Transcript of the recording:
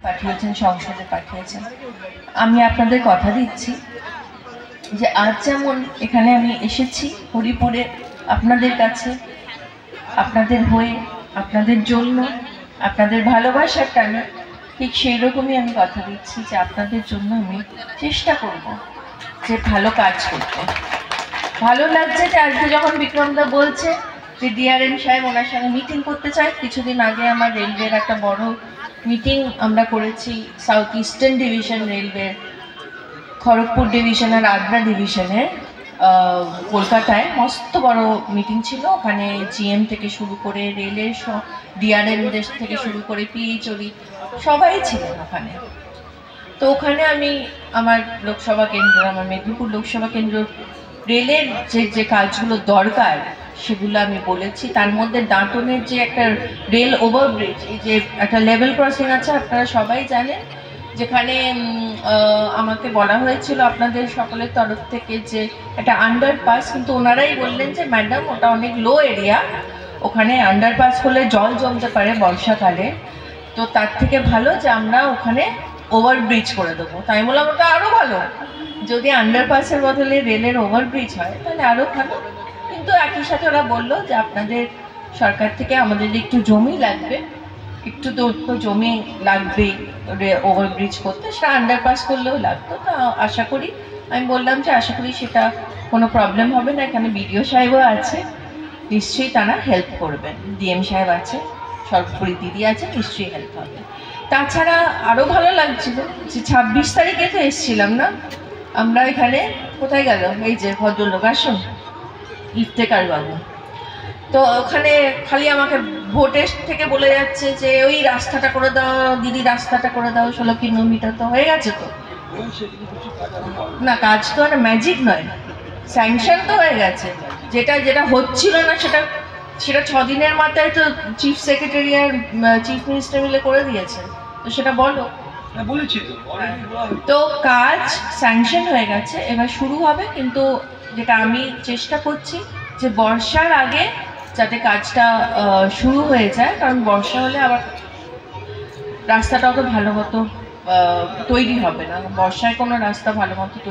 পাঠিয়েছেন, সংসদে পাঠিয়েছেন। আমি আপনাদের কথা দিচ্ছি যে আজ যেমন এখানে আমি এসেছি হরিপুরে আপনাদের কাছে, আপনাদের হয়ে, আপনাদের জন্য, আপনাদের ভালোবাসার টানে, ঠিক সেই রকমই আমি কথা দিচ্ছি যে আপনাদের জন্য আমি চেষ্টা করব যে ভালো কাজ করতে। ভালো লাগছে যে আজকে যখন বিক্রমদা বলছে যে ডিআরএম সাহেব ওনার সঙ্গে মিটিং করতে চায়। কিছুদিন আগে আমার রেলওয়ের একটা বড় মিটিং আমরা করেছি, south eastern division railway, Kharagpur division আর আগ্রা ডিভিশনের কলকাতায় মস্ত বড় মিটিং ছিল। ওখানে জিএম থেকে শুরু করে রেলের ডিআরএমদের থেকে শুরু করে পিএইচওডি সবাই ছিলেন ওখানে। তো ওখানে আমি আমার লোকসভা কেন্দ্র, আমার মেদিনীপুর লোকসভা কেন্দ্র রেলের যে কাজগুলো দরকার সেগুলো আমি বলেছি। তার মধ্যে দাঁতনের যে একটা রেল ওভারব্রিজ, এই যে একটা লেভেল ক্রসিং আছে আপনারা সবাই জানেন, যেখানে আমাকে বলা হয়েছিল আপনাদের সকলের তরফ থেকে যে একটা আন্ডারপাস, কিন্তু ওনারাই বললেন যে ম্যাডাম ওটা অনেক লো এরিয়া, ওখানে আন্ডারপাস করলে জল জমতে পারে বর্ষাকালে, তো তার থেকে ভালো যে আমরা ওখানে ওভারব্রিজ করে দেবো। তাই বললাম ওটা আরও ভালো, যদি আন্ডারপাসের বদলে রেলের ওভারব্রিজ হয় তাহলে আরও ভালো। কিন্তু একই সাথে ওরা বললো যে আপনাদের সরকার থেকে আমাদের একটু জমি লাগবে, একটু তো জমি লাগবে ওভারব্রিজ করতে, সেটা আন্ডারপাস করলেও লাগতো। তা আশা করি, আমি বললাম যে আশা করি সেটা কোনো প্রবলেম হবে না, এখানে বিডিও সাহেবও আছে, নিশ্চয়ই তারা হেল্প করবেন, ডিএম সাহেব আছে, সর্বোপরি দিদি আছে, নিশ্চয়ই হেল্প হবে। তাছাড়া আরও ভালো লাগছিল যে 26 তারিখে তো এসেছিলাম না আমরা এখানে, কোথায় গেল এই যে ভদ্রলোক আসুন ইফতেকার বাবু, তো ওখানে খালি আমাকে ভোটের থেকে বলে যাচ্ছে যে ওই রাস্তাটা করে দাও দিদি, রাস্তাটা করে দাও, 16 কিলোমিটার তো হয়ে গেছে। তো না, কাজ তো আর ম্যাজিক নয়, স্যাংশন তো হয়ে গেছে। যেটা যেটা হচ্ছিল না সেটা 6 দিনের মাথায় তো চিফ সেক্রেটারি আর চিফ মিনিস্টার মিলে করে দিয়েছে, তো সেটা বলো। বলেছি তো কাজ স্যাংশন হয়ে গেছে, এবার শুরু হবে। কিন্তু যেটা আমি চেষ্টা করছি যে বর্ষার আগে যাতে কাজটা শুরু হয়ে যায়, কারণ বর্ষা হলে আবার রাস্তাটা অত ভালো মতো তৈরি হবে না, বর্ষায় কোনো রাস্তা ভালো মতো তৈরি